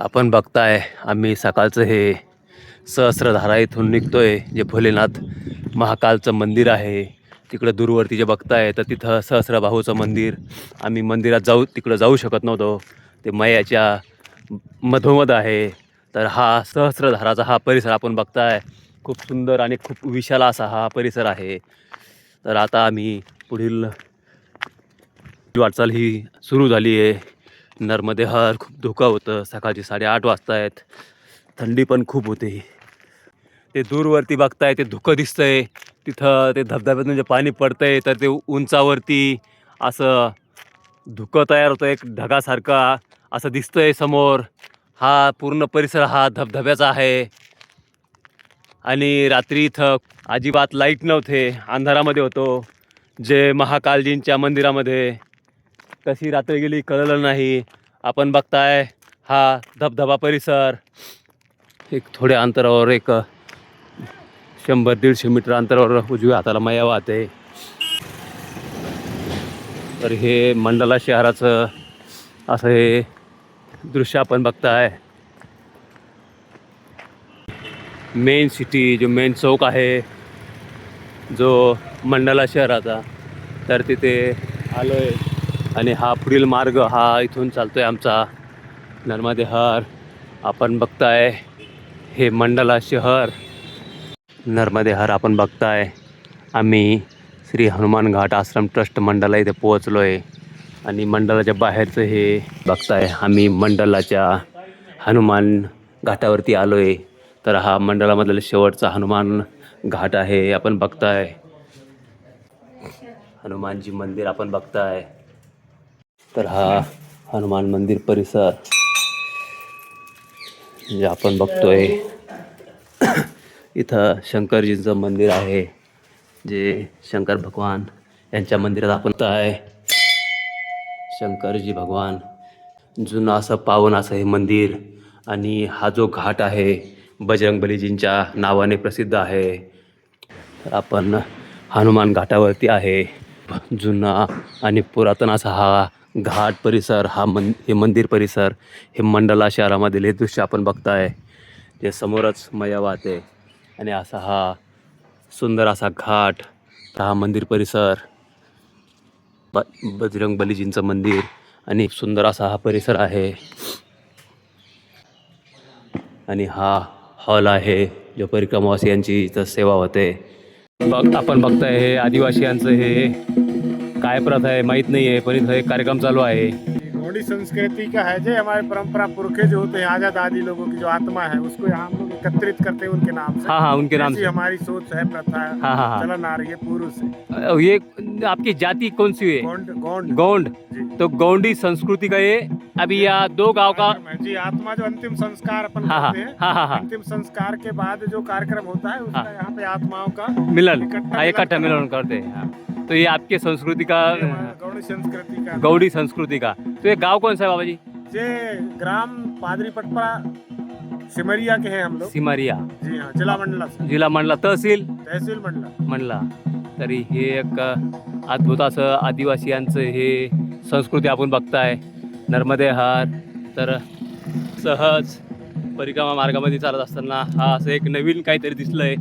आपण बघताय आम्ही सकाळचं हे सहस्त्रधारा इथून निघतोय. जे भोलेनाथ महाकालचं मंदिर आहे तिकडं दूरवरती जे बघताय तर तिथं सहस्त्रबाहूचं मंदिर. आम्ही मंदिरात तिकडं जाऊ शकत नव्हतो, ते मयाच्या मधोमध आहे. तर हा सहस्त्रधाराचा हा परिसर आपण बघताय, खूप सुंदर आणि खूप विशाल असा हा परिसर आहे. तर आता आम्ही पुढील वाटचाल ही सुरू झाली आहे. नर्मदे हर खूप धोका होतं. सकाळचे 8:30 वाजता आहेत. थंडी पण खूप होती. ते दूरवरती बघताय ते धुकं दिसतंय. तिथं ते धबधब्यातून जे पाणी पडतंय तर ते उंचावरती असं धुकं तयार होतं, एक ढगासारखा असं दिसतंय समोर. हा पूर्ण परिसर हा धबधब्याचा आहे. आणि रात्री इथं अजिबात लाईट नव्हते, अंधारामध्ये होतो. जे महाकालजींच्या मंदिरामध्ये कशी रात्र गेली कळलं नाही. आपण बघताय हा धबधबा परिसर. एक थोड्या अंतरावर एक 100-150 मीटर अंतरावर उजव्या हाताला मया वाहते. तर हे मंडला शहराचं असं हे दृश्य आपण बघताय. मेन सिटी जो मेन चौक आहे जो मंडला शहराचा, तर तिथे आलोय. आणि हा पुढील मार्ग हा इथून चालतोय आमचा नर्मदे हर. आपण बघताय हे मंडला शहर नर्मदे हर आपण बघताय. आम्ही श्री हनुमान घाट आश्रम ट्रस्ट मंडला इथे पोहोचलो आहे. आणि मंडलाच्या बाहेरचं हे बघताय, आम्ही मंडलाच्या हनुमान घाटावरती आलो आहे. तर हा मंडलामधला शेवटचा हनुमान घाट आहे. आपण बघताय हनुमानजी मंदिर आपण बघताय. तर हा हनुमान मंदिर परिसर जे आपण बघतोय. इथं शंकरजींचं मंदिर आहे, जे शंकर भगवान यांच्या मंदिरात आपण आहे. शंकरजी भगवान जुनं असं पावन असं हे मंदिर. आणि हा जो घाट आहे बजरंगबलीजींच्या नावाने प्रसिद्ध आहे. तर आपण हनुमान घाटावरती आहे. जुना आणि पुरातन असा हा घाट परिसर, हे मंदिर परिसर, हे मंडला शहरामधील हे दृश्य आपण बघताय. ते समोरच मया वाहते आणि असा हा सुंदर असा घाट, हा मंदिर परिसर, बजरंग बलीजींचं मंदिर आणि सुंदर असा हा परिसर आहे. आणि हा हॉल आहे जो परिक्रमावासियांची इथं सेवा होते. आपण बघताय हे आदिवासीयांचं हे काय प्रथा आहे माहीत नाही आहे, पण इथं एक कार्यक्रम चालू आहे. गौड़ी संस्कृति का है, जो हमारे परंपरा पुरखे जो होते हैं आजाद आदि लोगों की जो आत्मा है उसको यहाँ हम लोग एकत्रित करते हैं उनके नाम से। हाँ, उनके नाम से हमारी सोच है, प्रथा है, हाँ। चलन आ रही है पूर्व से। ये आपकी जाति कौन सी है? गोंड गोंड गोंड। जी। तो गोंडी संस्कृति का ये अभी यहाँ 2 गांव का जी, आत्मा जो अंतिम संस्कार अपन हाँ, करते हैं। हाँ। अंतिम संस्कार के बाद जो कार्यक्रम होता है उसका यहाँ पे आत्माओं का मिलन, इकट्ठा इकट्ठा मिलन करते हैं। हाँ। तो ये आपके संस्कृति का गौड़ी संस्कृति का गौड़ी संस्कृति का। तो ये गांव कौन सा है बाबा जी? ये ग्राम पादरी पटपरा सिमरिया के हैं हम लोग। सिमरिया, जी हाँ, जिला मंडला से। जिल्हा मंडला, तहसील तहसील मंडला। मंडला. तरी हे एक अद्भुत असं आदिवासीयांचं हे संस्कृती आपण बघताय. नर्मदे हार. तर सहज परिक्रमा मार्गामध्ये चालत असताना हा असं एक नवीन काहीतरी दिसलंय,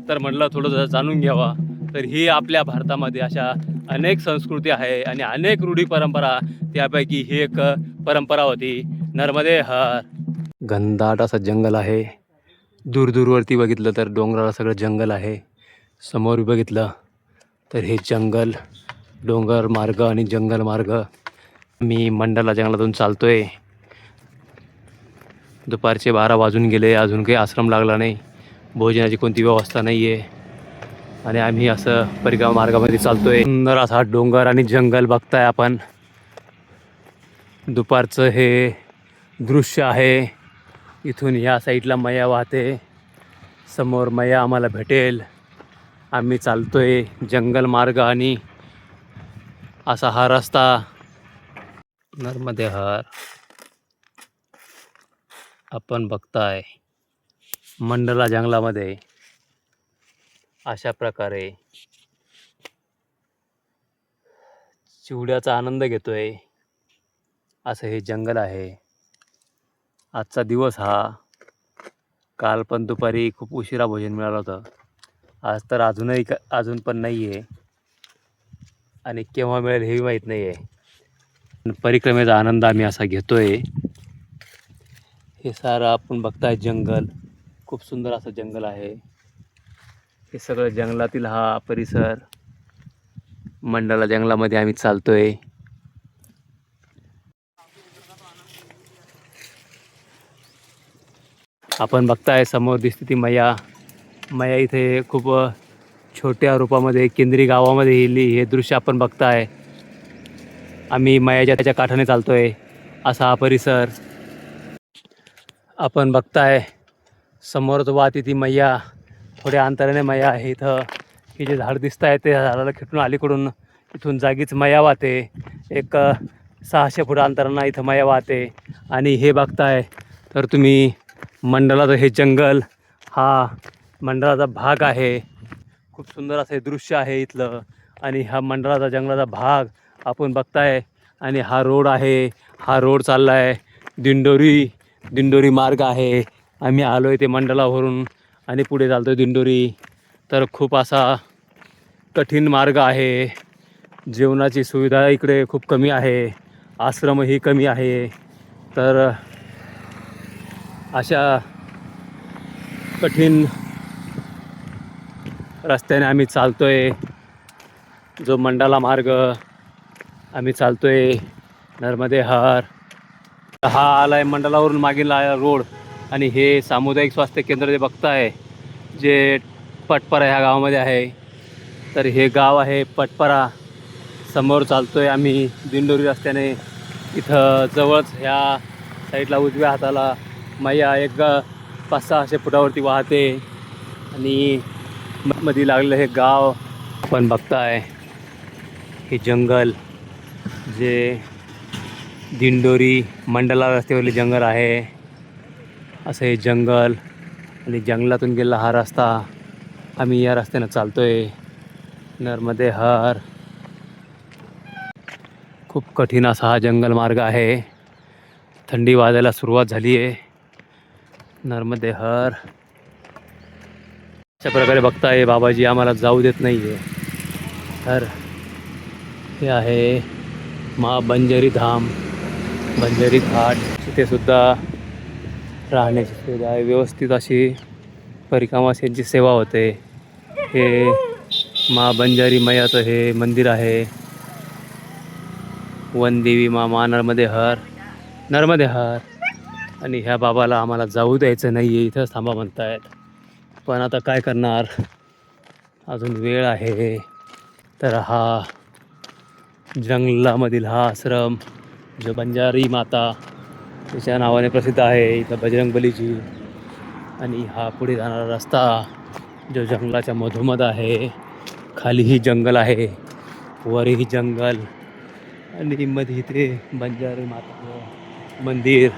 तर म्हटलं थोडं जाणून घ्यावा. तर ही आपल्या भारतामध्ये अशा अनेक संस्कृती आहे आणि अनेक रूढी परंपरा, त्यापैकी ही एक परंपरा होती नर्मदे हर. घनदाट असं जंगल आहे. दूरवरती बघितलं तर डोंगराला सगळं जंगल आहे. समोर बघितलं तर हे जंगल, डोंगर मार्ग आणि जंगल मार्ग. मी मंडला जंगलातून चालतोय. दुपारचे 12 वाजून गेले, अजून काही आश्रम लागला नाही, भोजनाची कोणती व्यवस्था नाही आहे. आणि आम्ही असं परिक्रमा मार्गामध्ये चालतोय. सुंदर असा डोंगर आणि जंगल बघताय आपण. दुपारचं हे दृश्य आहे. इथून या साईडला मया वाहते. समोर मया आम्हाला भेटेल. आम्ही चालतोय जंगल मार्ग आणि असा हा रस्ता नर्मदे हर आपण बघताय. मंडला जंगलामध्ये अशा प्रकारे चिवड्याचा आनंद घेतोय असं हे जंगल आहे. आजचा दिवस हा काल पण दुपारी खूप उशिरा भोजन मिळालं होतं. आज तर अजून पण नाही आहे आणि केव्हा मिळेल हेही माहीत नाही आहे. पण परिक्रमेचा आनंद आम्ही असा घेतोय. हे सारं आपण बघताय जंगल, खूप सुंदर असं जंगल आहे. हे सगळं जंगलातील हा परिसर, मंडाला जंगलामध्ये आम्ही चालतोय. आपण बघताय समोर दिसते ती मैया. मैया इथे खूप छोट्या रूपामध्ये केंद्री गावामध्ये येईल हे दृश्य आपण बघताय. आम्ही मैयाच्या त्याच्या काठाने चालतोय. असा हा परिसर आपण बघताय. समोरच वाहती ती मैया, थोड्या अंतराने मैया आहे. इथं हे जे झाड दिसत आहे ते झाडाला खेटून अलीकडून इथून जागीच मैया वाहते. एक 600 फूट अंतरांना इथं मैया वाहते. आणि हे बघताय तर तुम्ही मंडलाचं हे जंगल, हा मंडलाचा भाग आहे. खूप सुंदर असं हे दृश्य आहे इथलं. आणि हा मंडलाचा जंगलाचा भाग आपण बघताय. आणि हा रोड आहे, हा रोड चालला आहे दिंडोरी मार्ग आहे. आम्ही आलो आहे ते मंडलावरून आणि पुढे चालतो दिंडोरी. तर खूप असा कठीण मार्ग आहे. जेवणाची सुविधा इकडे खूप कमी आहे, आश्रमही कमी आहे. तर अशा कठीण रस्त्याने आम्ही चालतोय. जो मंडाला मार्ग आम्ही चालतोय, नर्मदे हर. हा आलाय मंडलावरून मागील रोड. आणि हे सामुदायिक स्वास्थ्य केंद्र जे बघताय, जे पटपरा ह्या गावामध्ये आहे. तर हे गाव आहे पटपरा. समोर चालतोय आम्ही दिंडोरी रस्त्याने. इथं जवळच ह्या साईडला उजव्या हाताला मैया एक 500-600 फुटावरती वाहते. आणि मध्ये लागलेलं हे गाव पण बघताय. हे जंगल जे दिंडोरी मंडला रस्त्यावरले जंगल आहे, असं हे जंगल. आणि जंगलातून गेलेला हा रस्ता, आम्ही या रस्त्यानं चालतोय. नर्मदे हर. खूप कठीण असा हा जंगल मार्ग आहे. थंडी वाजायला सुरुवात झाली आहे. नर्मदे हर. अशा प्रकारे बघताय बाबाजी आम्हाला जाऊ देत नाही आहे. तर हे आहे बंजारी धाम, बंजारी घाट. तिथे सुद्धा राहण्याची सुविधा आहे. व्यवस्थित अशी परिक्रमावासींची सेवा होते. हे बंजारी मैयाचं हे मंदिर आहे. वनदेवी मा नर्मदे हर, नर्मदे हर. आणि ह्या बाबाला आम्हाला जाऊ द्यायचं नाही आहे, इथंच थांबा म्हणतायत. पण आता काय करणार, अजून वेळ आहे. तर हा जंगलामधील हा आश्रम जो बंजारी माता त्याच्या नावाने प्रसिद्ध आहे, इथं बजरंगबलीजी. आणि हा पुढे जाणारा रस्ता जो जंगलाच्या मधोमध आहे. खालीही जंगल आहे, वरही जंगल. आणि मध्ये इथे बंजारी माताचं मंदिर.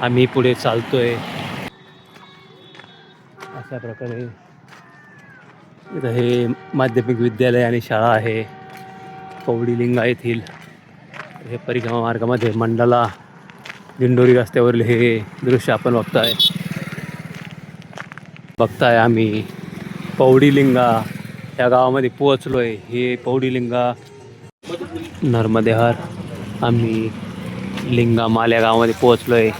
आम्ही पुढे चालतोय अशा प्रकारे. इथं हे माध्यमिक विद्यालय आणि शाळा आहे कवडीलिंगा येथील. हे परिक्रमा मार्गामध्ये मंडला दिंडोरी रस्त्यावरील हे दृश्य आपण बघताय. आम्ही पौडीलिंगा या गावामध्ये पोहोचलो आहे. हे पौडीलिंगा नर्मदे हर. आम्ही लिंगामाल या गावामध्ये पोहोचलो आहे.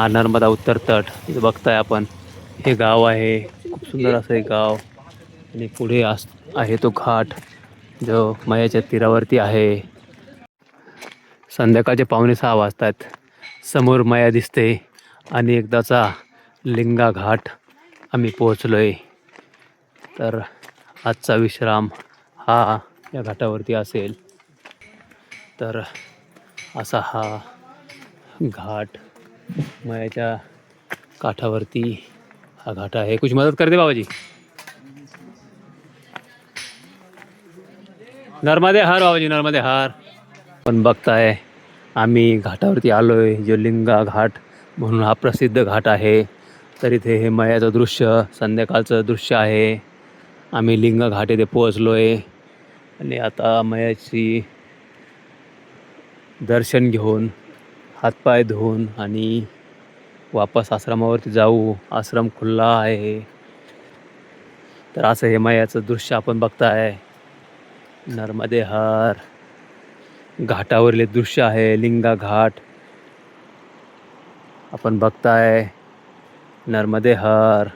नर्मदा उत्तर तट इथं बघताय आपण. हे गाव आहे, खूप सुंदर असं हे गाव. आणि पुढे आहे तो घाट जो मैयाच्या तीरावरती आहे. संध्याकाळचे 5:45 वाजतात. समोर मैया दिसते आणि एकदाचा लिंगा घाट आम्ही पोहोचलो आहे. तर आजचा विश्राम हा या घाटावरती असेल. तर असा हा घाट मैयाच्या काठावरती हा घाट आहे. कुछ मदत कर दे बाबाजी. नर्मदे हर बाबाजी, नर्मदे हर. पण बघताय आम्ही घाटावरती आलो आहे, जो लिंगा घाट म्हणून हा प्रसिद्ध घाट आहे. तर इथे हे मैयाचं दृश्य, संध्याकाळचं दृश्य आहे. आम्ही लिंगा घाट येथे पोहोचलो आहे. आणि आता मैयाची दर्शन घेऊन, हातपाय धुवून आणि वापस आश्रमावरती जाऊ. आश्रम खुल्ला आहे. तर असं हिमालयाचं दृश्य आपण बघताय. नर्मदे हर घाटावरले दृश्य आहे. लिंगा घाट आपण बघताय. नर्मदे हर.